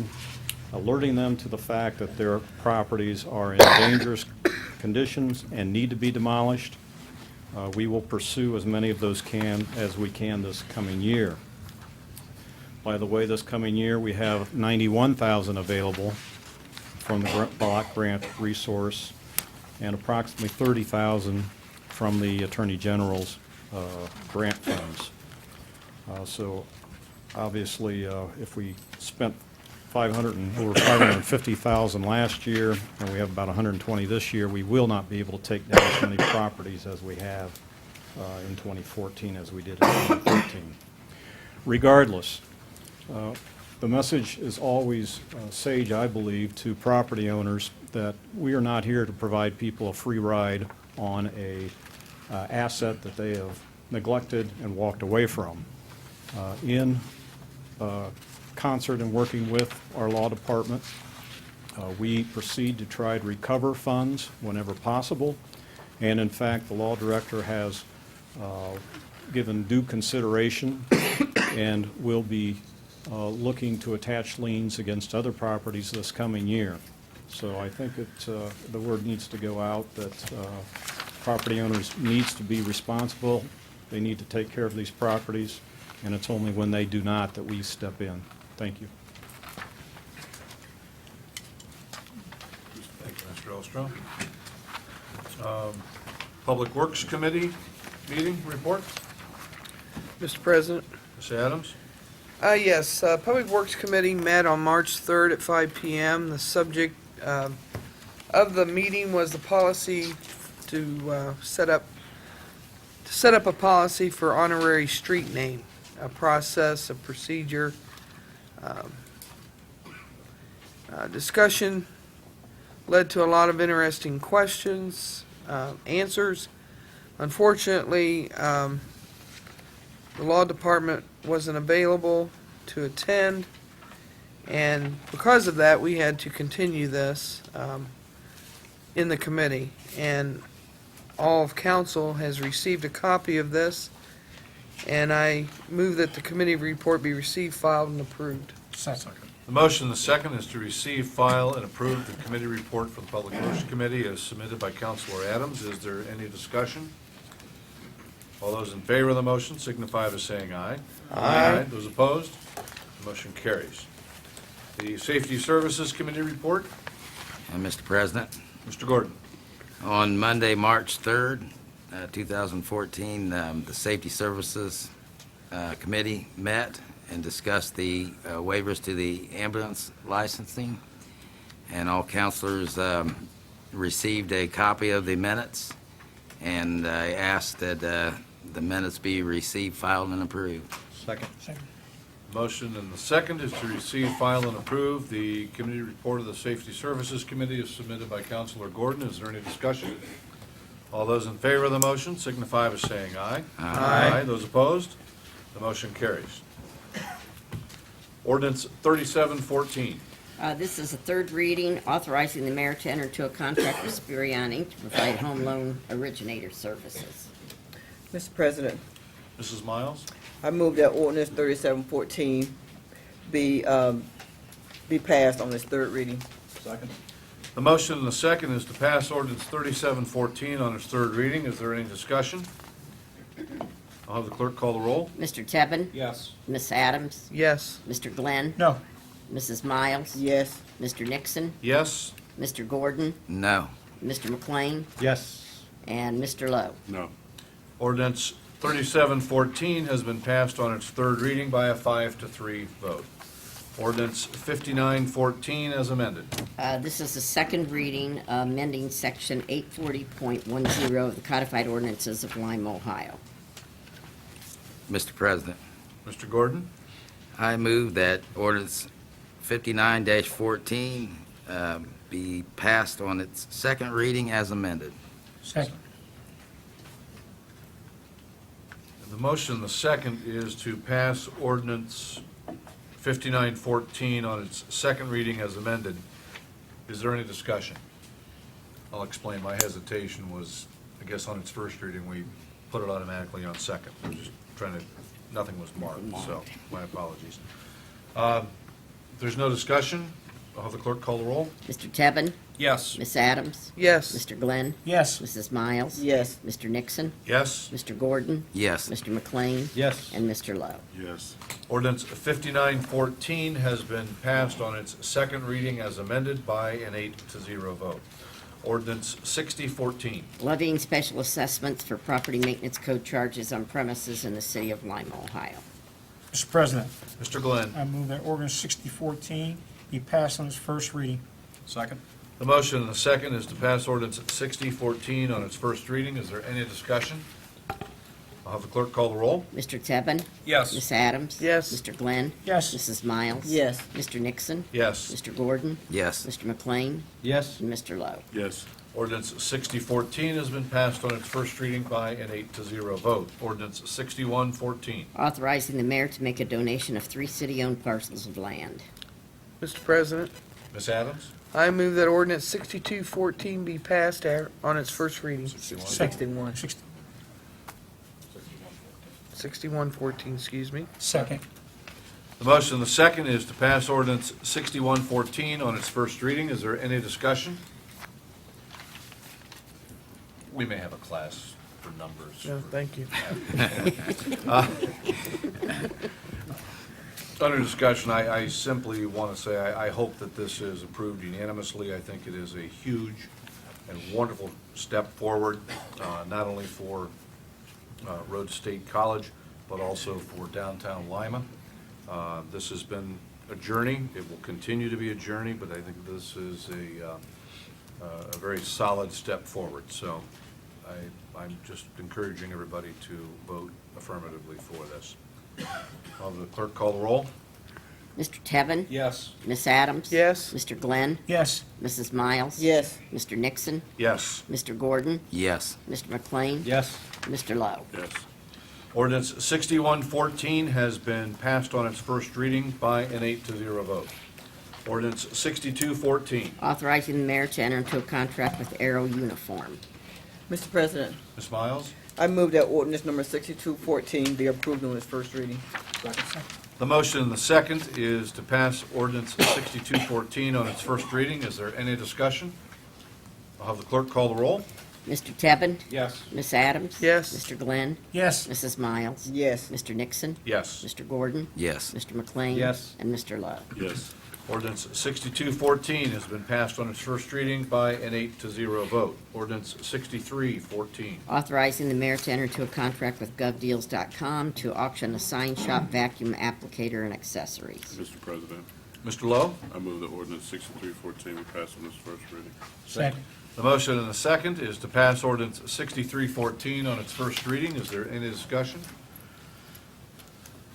[SPEAKER 14] alerting them to the fact that their properties are in dangerous conditions and need to be demolished. We will pursue as many of those as we can this coming year. By the way, this coming year, we have $91,000 available from the block grant resource and approximately $30,000 from the Attorney General's grant funds. So obviously, if we spent over $550,000 last year, and we have about 120 this year, we will not be able to take down as many properties as we have in 2014 as we did in 2013. Regardless, The message is always sage, I believe, to property owners that we are not here to provide people a free ride on a asset that they have neglected and walked away from. In concert and working with our law department, we proceed to try to recover funds whenever possible. And in fact, the law director has given due consideration and will be looking to attach liens against other properties this coming year. So I think the word needs to go out that property owners needs to be responsible. They need to take care of these properties, and it's only when they do not that we step in. Thank you.
[SPEAKER 1] Thank you, Mr. Elstrom. Public Works Committee meeting report.
[SPEAKER 5] Mr. President?
[SPEAKER 1] Ms. Adams?
[SPEAKER 5] Yes, Public Works Committee met on March 3rd at 5 p.m. The subject of the meeting was the policy to set up a policy for honorary street name, a process, a procedure. Discussion led to a lot of interesting questions, answers. Unfortunately, the law department wasn't available to attend, and because of that, we had to continue this in the committee. And all of council has received a copy of this, and I move that the committee report be received, filed, and approved.
[SPEAKER 7] Second.
[SPEAKER 1] The motion, the second, is to receive, file, and approve the committee report for the Public Works Committee as submitted by Councilor Adams. Is there any discussion? All those in favor of the motion signify by saying aye.
[SPEAKER 5] Aye.
[SPEAKER 1] Those opposed? The motion carries. The Safety Services Committee report.
[SPEAKER 10] And Mr. President,
[SPEAKER 1] Mr. Gordon.
[SPEAKER 10] on Monday, March 3rd, 2014, the Safety Services Committee met and discussed the waivers to the ambulance licensing, and all counselors received a copy of the minutes, and I asked that the minutes be received, filed, and approved.
[SPEAKER 6] Second.
[SPEAKER 1] Motion and the second is to receive, file, and approve the committee report of the Safety Services Committee as submitted by Councilor Gordon. Is there any discussion? All those in favor of the motion signify by saying aye.
[SPEAKER 5] Aye.
[SPEAKER 1] Those opposed? The motion carries. Ordinance 3714.
[SPEAKER 4] This is a third reading, authorizing the mayor to enter into a contract with Spirion Inc. to provide home loan originator services.
[SPEAKER 12] Mr. President,
[SPEAKER 1] Mrs. Miles?
[SPEAKER 12] I move that ordinance 3714 be passed on its third reading.
[SPEAKER 6] Second.
[SPEAKER 1] The motion and the second is to pass ordinance 3714 on its third reading. Is there any discussion? I'll have the clerk call the roll.
[SPEAKER 4] Mr. Tebben?
[SPEAKER 6] Yes.
[SPEAKER 4] Miss Adams?
[SPEAKER 5] Yes.
[SPEAKER 4] Mr. Glenn?
[SPEAKER 7] No.
[SPEAKER 4] Mrs. Miles?
[SPEAKER 12] Yes.
[SPEAKER 4] Mr. Nixon?
[SPEAKER 1] Yes?
[SPEAKER 4] Mr. Gordon?
[SPEAKER 10] No.
[SPEAKER 4] Mr. McLean?
[SPEAKER 6] Yes.
[SPEAKER 4] And Mr. Lowe?
[SPEAKER 1] No. Ordinance 3714 has been passed on its third reading by a 5-3 vote. Ordinance 5914 as amended.
[SPEAKER 4] This is the second reading, amending section 840.10 of the codified ordinances of Lima, Ohio.
[SPEAKER 10] Mr. President,
[SPEAKER 1] Mr. Gordon?
[SPEAKER 10] I move that ordinance 59-14 be passed on its second reading as amended.
[SPEAKER 7] Second.
[SPEAKER 1] The motion, the second, is to pass ordinance 5914 on its second reading as amended. Is there any discussion? I'll explain. My hesitation was, I guess on its first reading, we put it automatically on second. We're just trying to, nothing was marked, so my apologies. If there's no discussion, I'll have the clerk call the roll.
[SPEAKER 4] Mr. Tebben?
[SPEAKER 6] Yes.
[SPEAKER 4] Miss Adams?
[SPEAKER 5] Yes.
[SPEAKER 4] Mr. Glenn?
[SPEAKER 7] Yes.
[SPEAKER 4] Mrs. Miles?
[SPEAKER 12] Yes.
[SPEAKER 4] Mr. Nixon?
[SPEAKER 1] Yes?
[SPEAKER 4] Mr. Gordon?
[SPEAKER 10] Yes.
[SPEAKER 4] Mr. McLean?
[SPEAKER 6] Yes.
[SPEAKER 4] And Mr. Lowe?
[SPEAKER 1] Yes. Ordinance 5914 has been passed on its second reading as amended by an 8-0 vote. Ordinance 6014.
[SPEAKER 4] Levying special assessments for property maintenance code charges on premises in the city of Lima, Ohio.
[SPEAKER 7] Mr. President,
[SPEAKER 1] Mr. Glenn.
[SPEAKER 7] I move that ordinance 6014 be passed on its first reading.
[SPEAKER 6] Second.
[SPEAKER 1] The motion and the second is to pass ordinance 6014 on its first reading. Is there any discussion? I'll have the clerk call the roll.
[SPEAKER 4] Mr. Tevin?
[SPEAKER 2] Yes.
[SPEAKER 4] Miss Adams?
[SPEAKER 5] Yes.
[SPEAKER 4] Mr. Glenn?
[SPEAKER 7] Yes.
[SPEAKER 4] Mrs. Miles?
[SPEAKER 12] Yes.
[SPEAKER 4] Mr. Nixon?
[SPEAKER 1] Yes.
[SPEAKER 4] Mr. Gordon?
[SPEAKER 10] Yes.
[SPEAKER 4] Mr. McLean?
[SPEAKER 6] Yes.
[SPEAKER 4] And Mr. Lowe?
[SPEAKER 9] Yes.
[SPEAKER 1] Ordinance 6014 has been passed on its first reading by an 8-0 vote. Ordinance 6114.
[SPEAKER 4] Authorizing the mayor to make a donation of 3 city-owned parcels of land.
[SPEAKER 5] Mr. President,
[SPEAKER 1] Ms. Adams?
[SPEAKER 5] I move that ordinance 6214 be passed on its first reading.
[SPEAKER 12] 61.
[SPEAKER 5] 6114, excuse me.
[SPEAKER 7] Second.
[SPEAKER 1] The motion and the second is to pass ordinance 6114 on its first reading. Is there any discussion? We may have a class for numbers.
[SPEAKER 5] No, thank you.
[SPEAKER 1] Under discussion, I simply want to say, I hope that this is approved unanimously. I think it is a huge and wonderful step forward, not only for Rhodes State College, but also for downtown Lima. This has been a journey. It will continue to be a journey, but I think this is a very solid step forward. So I'm just encouraging everybody to vote affirmatively for this. I'll have the clerk call the roll.
[SPEAKER 4] Mr. Tevin?
[SPEAKER 2] Yes.
[SPEAKER 4] Miss Adams?
[SPEAKER 5] Yes.
[SPEAKER 4] Mr. Glenn?
[SPEAKER 7] Yes.
[SPEAKER 4] Mrs. Miles?
[SPEAKER 12] Yes.
[SPEAKER 4] Mr. Nixon?
[SPEAKER 1] Yes.
[SPEAKER 4] Mr. Gordon?
[SPEAKER 10] Yes.
[SPEAKER 4] Mr. McLean?
[SPEAKER 6] Yes.
[SPEAKER 4] Mr. Lowe?
[SPEAKER 9] Yes.
[SPEAKER 1] Ordinance 6114 has been passed on its first reading by an 8-0 vote. Ordinance 6214.
[SPEAKER 4] Authorizing the mayor to enter into a contract with Aero Uniform.
[SPEAKER 12] Mr. President,
[SPEAKER 1] Ms. Miles?
[SPEAKER 12] I move that ordinance number 6214 be approved on its first reading.
[SPEAKER 1] The motion and the second is to pass ordinance 6214 on its first reading. Is there any discussion? I'll have the clerk call the roll.
[SPEAKER 4] Mr. Tevin?
[SPEAKER 2] Yes.
[SPEAKER 4] Miss Adams?
[SPEAKER 5] Yes.
[SPEAKER 4] Mr. Glenn?
[SPEAKER 7] Yes.
[SPEAKER 4] Mrs. Miles?
[SPEAKER 12] Yes.
[SPEAKER 4] Mr. Nixon?
[SPEAKER 1] Yes.
[SPEAKER 4] Mr. Gordon?
[SPEAKER 10] Yes.
[SPEAKER 4] Mr. McLean?
[SPEAKER 6] Yes.
[SPEAKER 4] And Mr. Lowe?
[SPEAKER 9] Yes.
[SPEAKER 1] Ordinance 6214 has been passed on its first reading by an 8-0 vote. Ordinance 6314.
[SPEAKER 4] Authorizing the mayor to enter into a contract with GovDeals.com to auction a sign shop vacuum applicator and accessories.
[SPEAKER 9] Mr. President,
[SPEAKER 1] Mr. Lowe?
[SPEAKER 9] I move that ordinance 6314 be passed on its first reading.
[SPEAKER 7] Second.
[SPEAKER 1] The motion and the second is to pass ordinance 6314 on its first reading. Is there any discussion?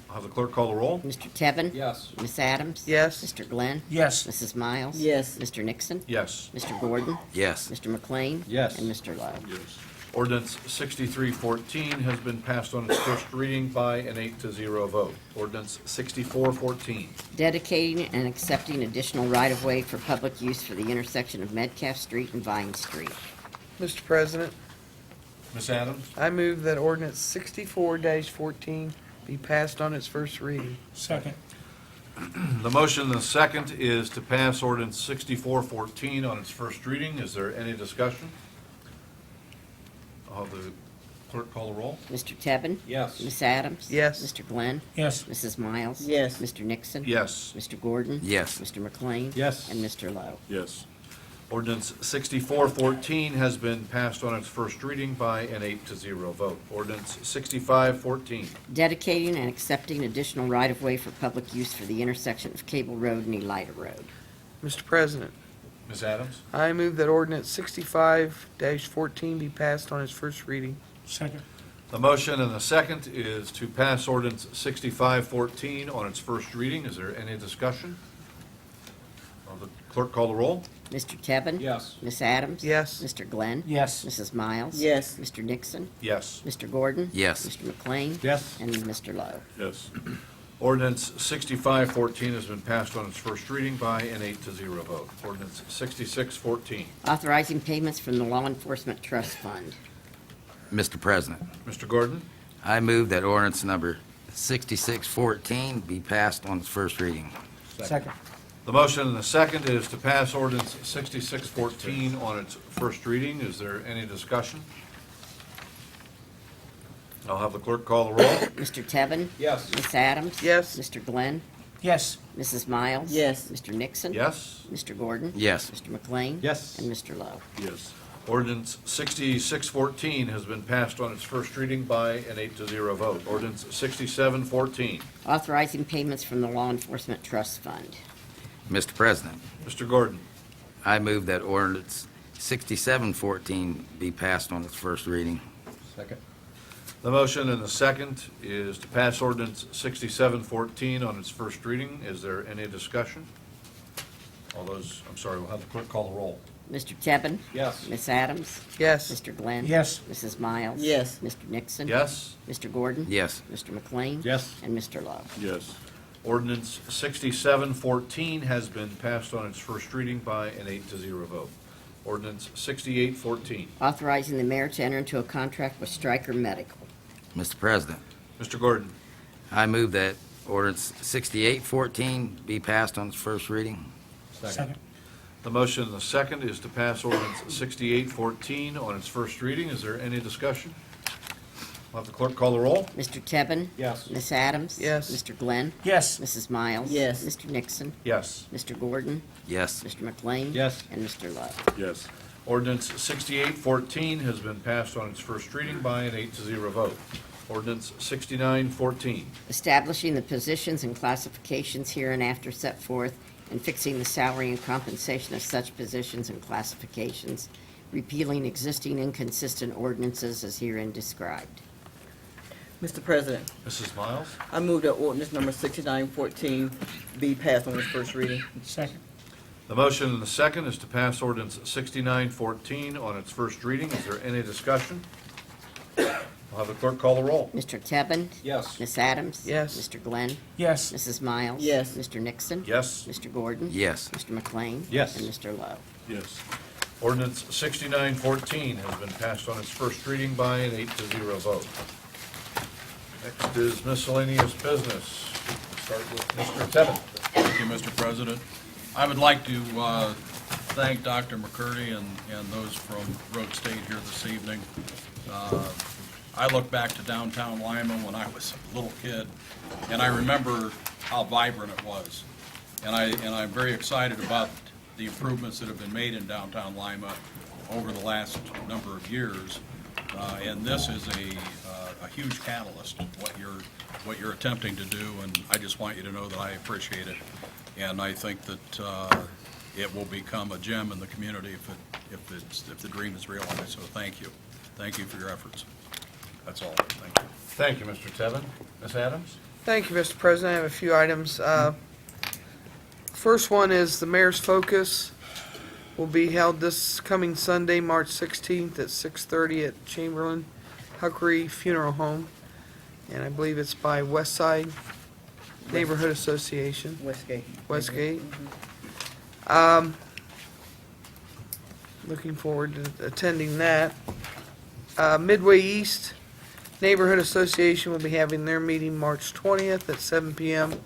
[SPEAKER 1] I'll have the clerk call the roll.
[SPEAKER 4] Mr. Tevin?
[SPEAKER 2] Yes.
[SPEAKER 4] Miss Adams?
[SPEAKER 5] Yes.
[SPEAKER 4] Mr. Glenn?
[SPEAKER 7] Yes.
[SPEAKER 4] Mrs. Miles?
[SPEAKER 12] Yes.
[SPEAKER 4] Mr. Nixon?
[SPEAKER 1] Yes.
[SPEAKER 4] Mr. Gordon?
[SPEAKER 10] Yes.
[SPEAKER 4] Mr. McLean?
[SPEAKER 6] Yes.
[SPEAKER 4] And Mr. Lowe?
[SPEAKER 9] Yes.
[SPEAKER 1] Ordinance 6314 has been passed on its first reading by an 8-0 vote. Ordinance 6414.
[SPEAKER 4] Dedicating and accepting additional right-of-way for public use for the intersection of Metcalf Street and Vine Street.
[SPEAKER 5] Mr. President,
[SPEAKER 1] Ms. Adams?
[SPEAKER 5] I move that ordinance 64-14 be passed on its first reading.
[SPEAKER 7] Second.
[SPEAKER 1] The motion and the second is to pass ordinance 6414 on its first reading. Is there any discussion? I'll have the clerk call the roll.
[SPEAKER 4] Mr. Tevin?
[SPEAKER 2] Yes.
[SPEAKER 4] Miss Adams?
[SPEAKER 5] Yes.
[SPEAKER 4] Mr. Glenn?
[SPEAKER 7] Yes.
[SPEAKER 4] Mrs. Miles?
[SPEAKER 12] Yes.
[SPEAKER 4] Mr. Nixon?
[SPEAKER 1] Yes.
[SPEAKER 4] Mr. Gordon?
[SPEAKER 10] Yes.
[SPEAKER 4] Mr. McLean?
[SPEAKER 6] Yes.
[SPEAKER 4] And Mr. Lowe?
[SPEAKER 9] Yes.
[SPEAKER 1] Ordinance 6414 has been passed on its first reading by an 8-0 vote. Ordinance 6514.
[SPEAKER 4] Dedicating and accepting additional right-of-way for public use for the intersection of Cable Road and Elida Road.
[SPEAKER 5] Mr. President,
[SPEAKER 1] Ms. Adams?
[SPEAKER 5] I move that ordinance 65-14 be passed on its first reading.
[SPEAKER 7] Second.
[SPEAKER 1] The motion and the second is to pass ordinance 6514 on its first reading. Is there any discussion? Will the clerk call the roll?
[SPEAKER 4] Mr. Tevin?
[SPEAKER 2] Yes.
[SPEAKER 4] Miss Adams?
[SPEAKER 5] Yes.
[SPEAKER 4] Mr. Glenn?
[SPEAKER 7] Yes.
[SPEAKER 4] Mrs. Miles?
[SPEAKER 12] Yes.
[SPEAKER 4] Mr. Nixon?
[SPEAKER 1] Yes.
[SPEAKER 4] Mr. Gordon?
[SPEAKER 10] Yes.
[SPEAKER 4] Mr. McLean?
[SPEAKER 6] Yes.
[SPEAKER 4] And Mr. Lowe?
[SPEAKER 9] Yes.
[SPEAKER 1] Ordinance 6514 has been passed on its first reading by an 8-0 vote. Ordinance 6614.
[SPEAKER 4] Authorizing payments from the Law Enforcement Trust Fund.
[SPEAKER 10] Mr. President,
[SPEAKER 1] Mr. Gordon?
[SPEAKER 10] I move that ordinance number 6614 be passed on its first reading.
[SPEAKER 7] Second.
[SPEAKER 1] The motion and the second is to pass ordinance 6614 on its first reading. Is there any discussion? I'll have the clerk call the roll.
[SPEAKER 4] Mr. Tevin?
[SPEAKER 2] Yes.
[SPEAKER 4] Miss Adams?
[SPEAKER 5] Yes.
[SPEAKER 4] Mr. Glenn?
[SPEAKER 7] Yes.
[SPEAKER 4] Mrs. Miles?
[SPEAKER 12] Yes.
[SPEAKER 4] Mr. Nixon?
[SPEAKER 1] Yes?
[SPEAKER 4] Mr. Gordon?
[SPEAKER 10] Yes.
[SPEAKER 4] Mr. McLean?
[SPEAKER 6] Yes.
[SPEAKER 4] And Mr. Lowe?
[SPEAKER 9] Yes.
[SPEAKER 1] Ordinance 6614 has been passed on its first reading by an 8-0 vote. Ordinance 6714.
[SPEAKER 4] Authorizing payments from the Law Enforcement Trust Fund.
[SPEAKER 10] Mr. President,
[SPEAKER 1] Mr. Gordon?
[SPEAKER 10] I move that ordinance 6714 be passed on its first reading.
[SPEAKER 6] Second.
[SPEAKER 1] The motion and the second is to pass ordinance 6714 on its first reading. Is there any discussion? All those, I'm sorry, we'll have the clerk call the roll.
[SPEAKER 4] Mr. Tevin?
[SPEAKER 2] Yes.
[SPEAKER 4] Ms. Adams?
[SPEAKER 5] Yes.
[SPEAKER 4] Mr. Glenn?
[SPEAKER 7] Yes.
[SPEAKER 4] Mrs. Miles?
[SPEAKER 12] Yes.
[SPEAKER 4] Mr. Nixon?
[SPEAKER 1] Yes?
[SPEAKER 4] Mr. Gordon?
[SPEAKER 10] Yes.
[SPEAKER 4] Mr. McLean?
[SPEAKER 2] Yes.
[SPEAKER 4] And Mr. Love?
[SPEAKER 8] Yes.
[SPEAKER 1] Ordinance 6714 has been passed on its first reading by an 8-0 vote. Ordinance 6814.
[SPEAKER 4] Authorizing the mayor to enter into a contract with Stryker Medical.
[SPEAKER 10] Mr. President,
[SPEAKER 1] Mr. Gordon.
[SPEAKER 10] I move that ordinance 6814 be passed on its first reading.
[SPEAKER 7] Second.
[SPEAKER 1] The motion and the second is to pass ordinance 6814 on its first reading. Is there any discussion? We'll have the clerk call the roll.
[SPEAKER 4] Mr. Tevin?
[SPEAKER 2] Yes.
[SPEAKER 4] Ms. Adams?
[SPEAKER 5] Yes.
[SPEAKER 4] Mr. Glenn?
[SPEAKER 7] Yes.
[SPEAKER 4] Mrs. Miles?
[SPEAKER 12] Yes.
[SPEAKER 4] Mr. Nixon?
[SPEAKER 1] Yes.
[SPEAKER 4] Mr. Gordon?
[SPEAKER 10] Yes.
[SPEAKER 4] Mr. McLean?
[SPEAKER 2] Yes.
[SPEAKER 4] And Mr. Love?
[SPEAKER 8] Yes.
[SPEAKER 1] Ordinance 6814 has been passed on its first reading by an 8-0 vote. Ordinance 6914.
[SPEAKER 4] Establishing the positions and classifications hereinafter set forth and fixing the salary and compensation of such positions and classifications, repealing existing inconsistent ordinances as herein described.
[SPEAKER 12] Mr. President,
[SPEAKER 1] Mrs. Miles?
[SPEAKER 12] I move that ordinance number 6914 be passed on its first reading.
[SPEAKER 7] Second.
[SPEAKER 1] The motion and the second is to pass ordinance 6914 on its first reading. Is there any discussion? I'll have the clerk call the roll.
[SPEAKER 4] Mr. Tevin?
[SPEAKER 2] Yes.
[SPEAKER 4] Ms. Adams?
[SPEAKER 5] Yes.
[SPEAKER 4] Mr. Glenn?
[SPEAKER 7] Yes.
[SPEAKER 4] Mrs. Miles?
[SPEAKER 12] Yes.
[SPEAKER 4] Mr. Nixon?
[SPEAKER 1] Yes?
[SPEAKER 4] Mr. Gordon?
[SPEAKER 10] Yes.
[SPEAKER 4] Mr. McLean?
[SPEAKER 2] Yes.
[SPEAKER 4] And Mr. Love?
[SPEAKER 1] Yes. Ordinance 6914 has been passed on its first reading by an 8-0 vote. Next is miscellaneous business. We'll start with Mr. Tevin.
[SPEAKER 2] Thank you, Mr. President. I would like to thank Dr. McCurdy and those from Road State here this evening. I look back to downtown Lima when I was a little kid, and I remember how vibrant it was. And I'm very excited about the improvements that have been made in downtown Lima over the last number of years. And this is a huge catalyst, what you're attempting to do, and I just want you to know that I appreciate it. And I think that it will become a gem in the community if the dream is realized. So thank you. Thank you for your efforts. That's all. Thank you.
[SPEAKER 1] Thank you, Mr. Tevin. Ms. Adams?
[SPEAKER 5] Thank you, Mr. President. I have a few items. First one is the mayor's focus will be held this coming Sunday, March 16th at 6:30 at Chamberlain Huckery Funeral Home. And I believe it's by West Side Neighborhood Association,
[SPEAKER 12] Westgate.
[SPEAKER 5] Westgate. Looking forward to attending that. Midway East Neighborhood Association will be having their meeting March 20th at 7 p.m.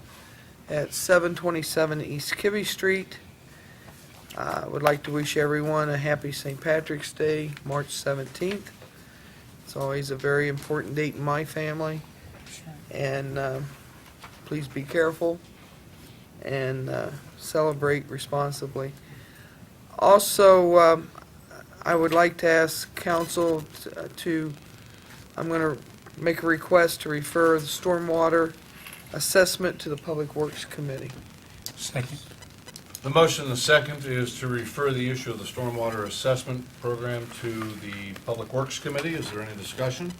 [SPEAKER 5] at 727 East Kibbe Street. Would like to wish everyone a happy St. Patrick's Day, March 17th. It's always a very important date in my family. And please be careful and celebrate responsibly. Also, I would like to ask council I'm going to make a request to refer the stormwater assessment to the Public Works Committee.
[SPEAKER 7] Second.
[SPEAKER 1] The motion and the second is to refer the issue of the stormwater assessment program to the Public Works Committee. Is there any discussion?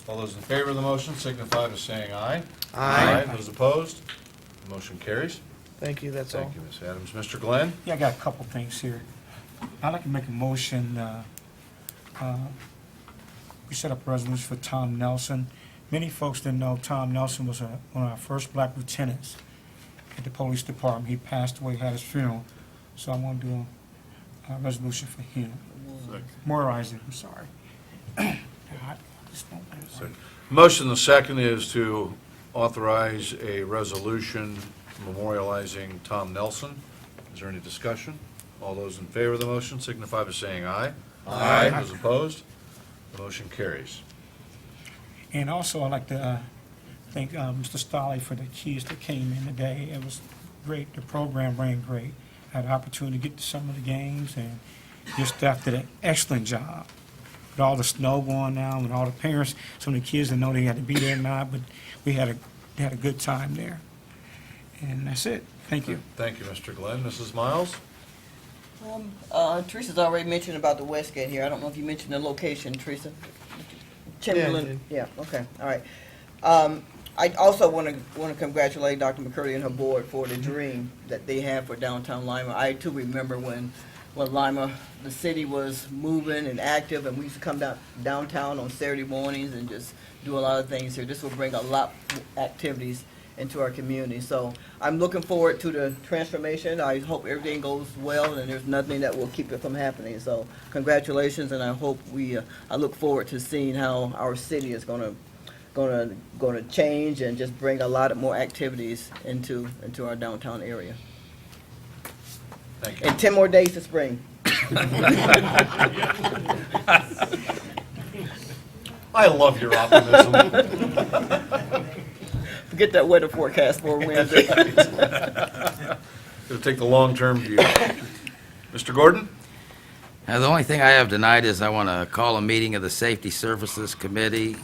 [SPEAKER 1] All those in favor of the motion signify by saying aye.
[SPEAKER 5] Aye.
[SPEAKER 1] Those opposed? The motion carries.
[SPEAKER 5] Thank you, that's all.
[SPEAKER 1] Thank you, Ms. Adams. Mr. Glenn?
[SPEAKER 7] Yeah, I got a couple things here. I'd like to make a motion, we set up a resolution for Tom Nelson. Many folks didn't know Tom Nelson was one of our first black lieutenants at the police department. He passed away, had his funeral, so I want to do a resolution for him. Memorize it, I'm sorry. I just don't know.
[SPEAKER 1] Motion the second is to authorize a resolution memorializing Tom Nelson. Is there any discussion? All those in favor of the motion signify by saying aye. Aye. Those opposed? The motion carries.
[SPEAKER 7] And also, I'd like to thank Mr. Stolley for the kids that came in today. It was great. The program ran great. I had an opportunity to get to some of the games, and your staff did an excellent job. With all the snow going down, and all the parents, some of the kids didn't know they had to be there or not, but they had a good time there. And that's it. Thank you.
[SPEAKER 1] Thank you, Mr. Glenn. Mrs. Miles?
[SPEAKER 12] Teresa's already mentioned about the Westgate here. I don't know if you mentioned the location, Teresa. Chamberlain, yeah, okay, all right. I also want to congratulate Dr. McCurdy and her board for the dream that they have for downtown Lima. I too remember when Lima, the city was moving and active, and we used to come downtown on Saturday mornings and just do a lot of things here. This will bring a lot of activities into our community. So I'm looking forward to the transformation. I hope everything goes well and there's nothing that will keep it from happening. So congratulations, and I hope I look forward to seeing how our city is gonna change and just bring a lot of more activities into our downtown area.
[SPEAKER 1] Thank you.
[SPEAKER 12] And 10 more days to spring.
[SPEAKER 1] I love your optimism.
[SPEAKER 12] Forget that weather forecast for Wednesday.
[SPEAKER 1] Going to take the long-term view. Mr. Gordon?
[SPEAKER 10] The only thing I have tonight is I want to call a meeting of the Safety Services Committee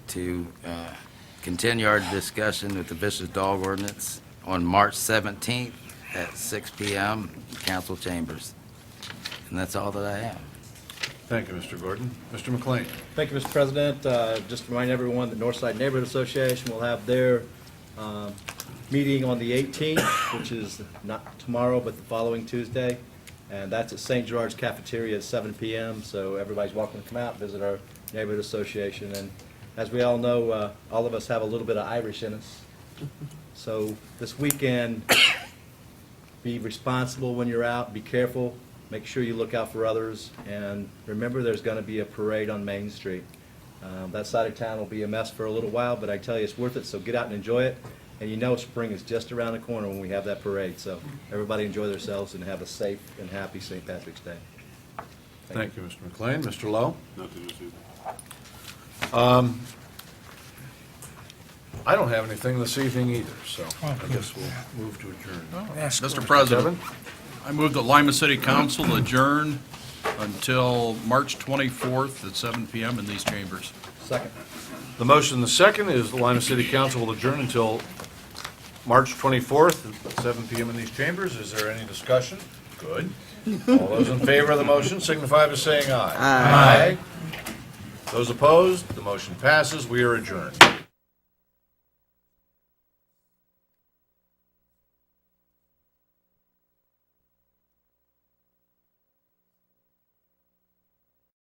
[SPEAKER 10] to continue our discussion with the vicious dog ordinance on March 17th at 6 p.m. in council chambers. And that's all that I have.
[SPEAKER 1] Thank you, Mr. Gordon. Mr. McLean?
[SPEAKER 6] Thank you, Mr. President. Just to remind everyone, the Northside Neighborhood Association will have their meeting on the 18th, which is not tomorrow, but the following Tuesday. And that's at St. Gerard's Cafeteria at 7 p.m., so everybody's welcome to come out, visit our neighborhood association. And as we all know, all of us have a little bit of Irish in us. So this weekend, be responsible when you're out, be careful, make sure you look out for others, and remember there's going to be a parade on Main Street. That side of town will be a mess for a little while, but I tell you, it's worth it, so get out and enjoy it. And you know spring is just around the corner when we have that parade, so everybody enjoy themselves and have a safe and happy St. Patrick's Day.
[SPEAKER 1] Thank you, Mr. McLean. Mr. Lowe?
[SPEAKER 3] Nothing this evening.
[SPEAKER 1] I don't have anything this evening either, so I guess we'll move to adjourn.
[SPEAKER 2] Mr. President, I move that Lima City Council adjourn until March 24th at 7 p.m. in these chambers.
[SPEAKER 6] Second.
[SPEAKER 1] The motion, the second, is the Lima City Council will adjourn until March 24th at 7 p.m. in these chambers. Is there any discussion? Good. All those in favor of the motion signify by saying aye.
[SPEAKER 12] Aye.
[SPEAKER 1] Those opposed, the motion passes. We are adjourned.